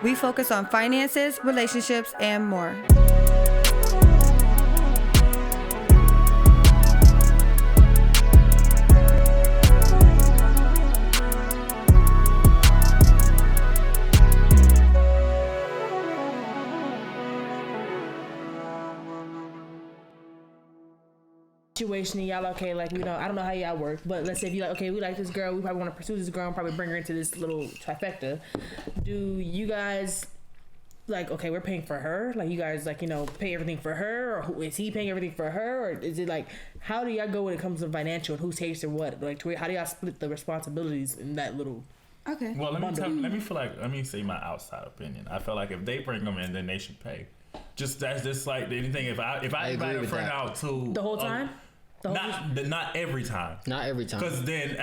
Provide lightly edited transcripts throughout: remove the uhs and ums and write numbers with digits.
We focus on finances, relationships, and more. Situation and y'all okay, like, you know, I don't know how y'all work, but let's say if you like, okay, we like this girl, we probably want to pursue this girl and probably bring her into this little trifecta. Do you guys like, okay, we're paying for her, like, you guys, like, you know, pay everything for her, or who, is he paying everything for her, or is it like, how do y'all go when it comes to financial and who takes or what, like, how do y'all split the responsibilities in that little? Okay. Well, let me say my outside opinion. I feel like if they bring them in, then they should pay. That's just like anything. If I invite a friend out to the whole time. Not every time. Not every time. Because then,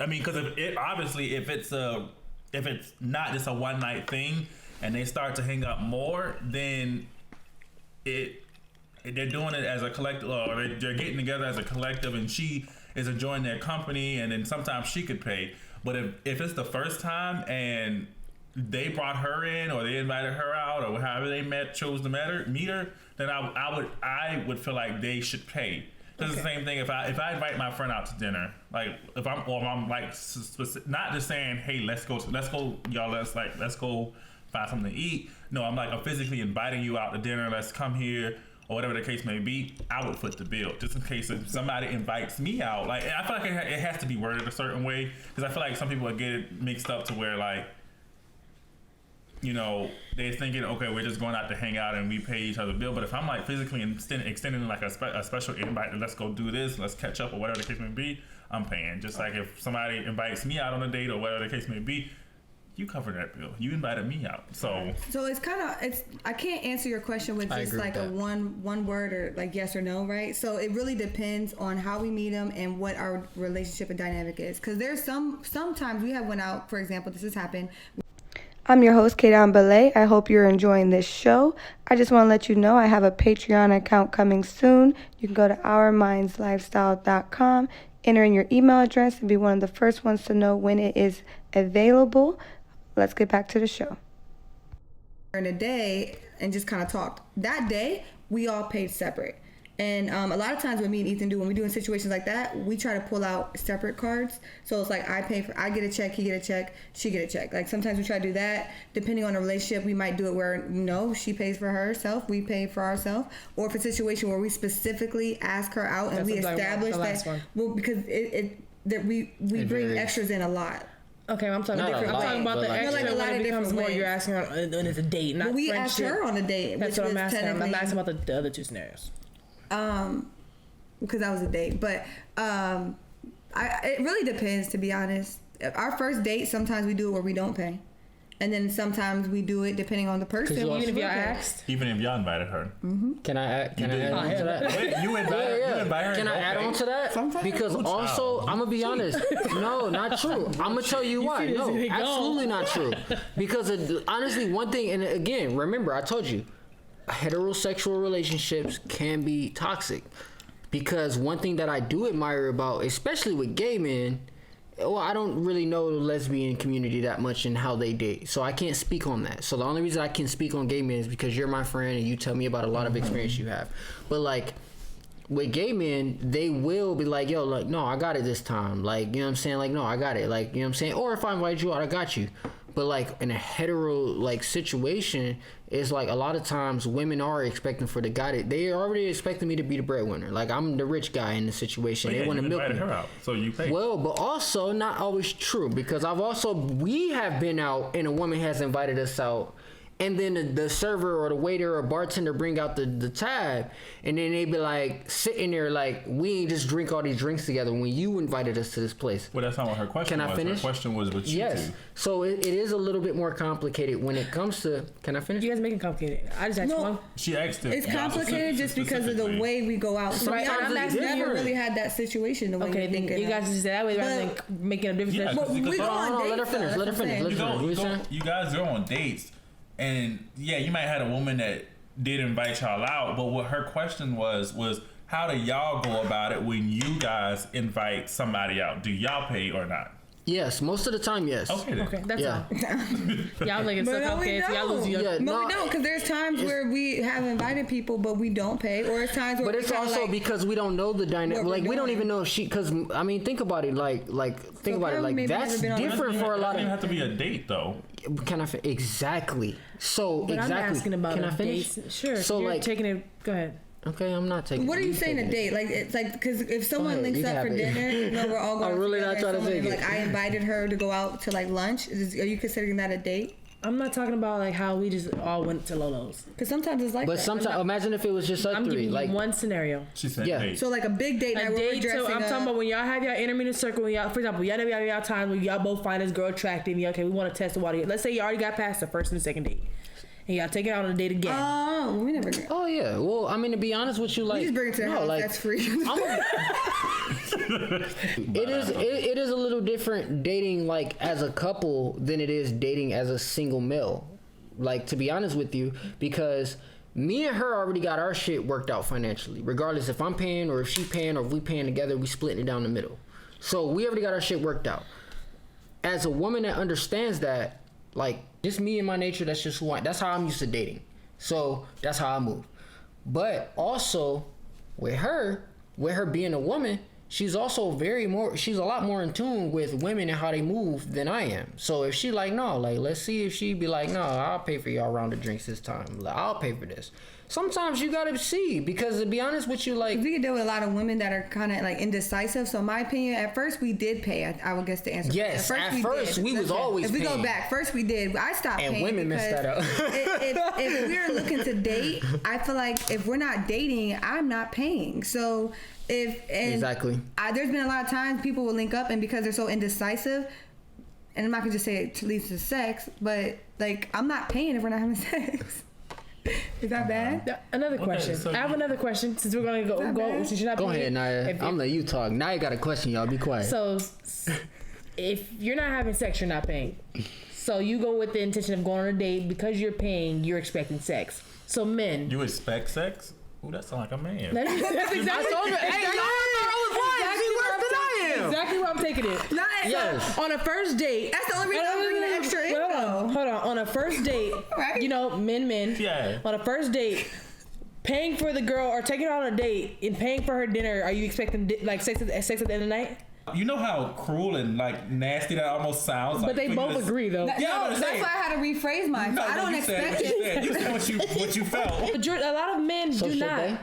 because if it's not just a one night thing, and they start to hang up more, then they're doing it as a collective, or they're getting together as a collective, and she is enjoying their company, and then sometimes she could pay. But if it's the first time and they brought her in, or they invited her out, or however they chose to meet her, then I would feel like they should pay. It's the same thing if I invite my friend out to dinner, like if I'm like not just saying, hey, let's go y'all, let's go find something to eat. No, I'm physically inviting you out to dinner. Let's come here, or whatever the case may be. I would foot the bill just in case if somebody invites me out. Like, I feel like it has to be worded a certain way, because I feel like some people would get it mixed up to where, like, you know, they're thinking, okay, we're just going out to hang out and we pay each other's bill. But if I'm like physically extending like a special invite, let's go do this, let's catch up, or whatever the case may be, I'm paying. Just like if somebody invites me out on a date, or whatever the case may be, you cover that bill. You invited me out, so it's kind of I can't answer your question with just like a one word or like yes or no, right? So it really depends on how we meet them and what our relationship and dynamic is. Because there's sometimes we have went out, for example, this has happened. I'm your host, Kaydan Belay. I hope you're enjoying this show. I just want to let you know I have a Patreon account coming soon. You can go to OurMindsLifestyle.com, enter in your email address, and be one of the first ones to know when it is available. Let's get back to the show. In a day, and just kind of talked. That day, we all paid separate. And a lot of times what me and Ethan do when we do in situations like that, we try to pull out separate cards. So it's like I get a check, he get a check, she get a check. Like sometimes we try to do that. Depending on the relationship, we might do it where she pays for herself, we pay for ourselves. Or if it's a situation where we specifically ask her out and we establish that, well, because we bring extras in a lot. Okay, I'm talking about the extra. Like a lot of different more ways. You're asking her, and it's a date, not we friendship. Asked her on a date. That's what I'm asking. I'm asking about the other two scenarios. Because that was a date, but it really depends, to be honest. Our first date, sometimes we do it where we don't pay, and then sometimes we do it depending on the person. Even if y'all asked, even if y'all invited her. Mm-hmm. Can I add on to that? Wait, you invite her. Can I add on to that? Sometimes. Because also, I'm gonna be honest. No, not true. I'm gonna tell you why. No, absolutely not true. Because honestly, one thing, and again, remember, I told you, heterosexual relationships can be toxic. Because one thing that I do admire about, especially with gay men, well, I don't really know the lesbian community that much and how they date, so I can't speak on that. So the only reason I can speak on gay men is because you're my friend and you tell me about a lot of experience you have. But like with gay men, they will be like, yo, like, no, I got it this time. Like, you know what I'm saying? Like, no, I got it. Like, you know what I'm saying? Or if I invite you out, I got you. But like in a hetero like situation, it's like a lot of times women are expecting for the guy that they are already expecting me to be the breadwinner. Like I'm the rich guy in the situation. But they want to milk me. Her out, so you pay. Well, but also not always true, because we have been out and a woman has invited us out, and then the server or the waiter or bartender bring out the tab, and then they be like sitting there like, we ain't just drink all these drinks together when you invited us to this place. Well, that's not what her question was. Can I finish? Her question was with you. Yes. So it is a little bit more complicated when it comes to. Can I finish? You guys make it complicated. I just asked one. She asked it. It's complicated just because of the way we go out. So I've never really had that situation the way you're thinking. You guys just that way rather than making a difference. Yeah, we go on dates. Let her finish. You guys go on dates. And yeah, you might have had a woman that did invite y'all out, but what her question was how do y'all go about it when you guys invite somebody out? Do y'all pay or not? Yes, most of the time, yes. Okay, that's all. Y'all like it's so complicated. So y'all lose your. We don't, because there's times where we have invited people, but we don't pay, or it's times where. But it's also because we don't know the dynamic. Like we don't even know if she. Because I mean, think about it. Like think about it. Like that's different for a lot of. It doesn't have to be a date though. Can I exactly? So but exactly. I'm asking about can I finish? Dates. Sure. So you're like taking it. Go ahead. Okay, I'm not taking. What are you saying a date? Like it's like because if someone links up for dinner, we're all going. I'm really not trying to take it. Like I invited her to go out to like lunch. Are you considering that a date? I'm not talking about like how we just all went to Lolo's. Because sometimes it's like. But sometimes, imagine if it was just us I'm three. giving you like one scenario. She said date. So like a big date night. I'm talking about when y'all have y'all intermediate circle. When y'all, for example, y'all have y'all time when y'all both find this girl attractive. Okay, we want to test the water. Let's say you already got past the first and the second date. And y'all take it out on a date again. Oh, we never did. Oh yeah. Well, I mean, to be honest with you, like we just bring it to the house. Like, that's free. It is a little different dating like as a couple than it is dating as a single male. Like to be honest with you, because me and her already got our shit worked out financially. Regardless if I'm paying or if she paying or if we paying together, we splitting it down the middle. So we already got our shit worked out. As a woman that understands that, like just me and my nature, that's just who that's how I'm used to dating. So that's how I move. But also with her being a woman, she's also she's a lot more in tune with women and how they move than I am. So if she like, no, like let's see if she be like, no, I'll pay for y'all round of drinks this time. Like, I'll pay for this. Sometimes you gotta see, because to be honest with you, like we can deal with a lot of women that are kind of like indecisive. So in my opinion, at first we did pay. I would guess the answer. Yes, at first we was always paying. If we go back, first we did. I stopped paying. And women messed that up. if we're looking to date, I feel like if we're not dating, I'm not paying. So exactly. There's been a lot of times people will link up, and because they're so indecisive, and I'm not gonna just say it leads to sex, but like I'm not paying if we're not having sex. Is that bad? Another question. I have another question since we're gonna go. Since you're not go ahead, Naya. I'm letting you talk. Naya got a question, y'all. Be quiet. So, if you're not having sex, you're not paying. So you go with the intention of going on a date because you're paying. You're expecting sex. So men, you expect sex? Ooh, that sounds like a man. That's exactly. I told you. Hey, exactly where I'm taking it. Yes. On a first date. That's the only reason I'm bringing the extra info. Hold on. On a first date, right. You know, men. Yeah. On a first date, paying for the girl or taking her on a date and paying for her dinner, are you expecting like sex at the end of the night? You know how cruel and like nasty that almost sounds. But they both agree though. That's why I had to rephrase mine. I don't expect it. You said what you felt. A lot of men do not.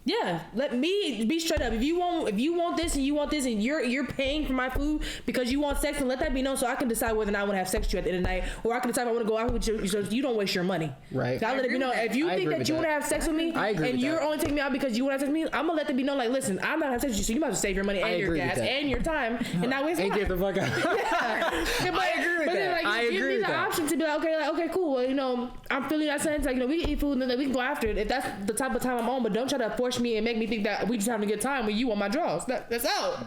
Yeah, let me be straight up. If you want this and you want this and you're paying for my food because you want sex, and let that be known so I can decide whether or not I want to have sex with you at the end of the night, or I can decide if I want to go out with you so you don't waste your money. Right. So I let it be known. If you think that you want to have sex with me and you're only taking me out because you want to have sex with me, I'm gonna let that be known. Like, listen, I'm not having sex with you, so you might have to save your money and your gas and your time and not waste. And get the fuck out. I agree with that. I agree with that. Give me the option to be like, okay, cool. Well, you know, I'm feeling that sense. Like, you know, we can eat food and then we can go after it if that's the type of time I'm on. But don't try to force me and make me think that we just having a good time when you want my draws. That's out.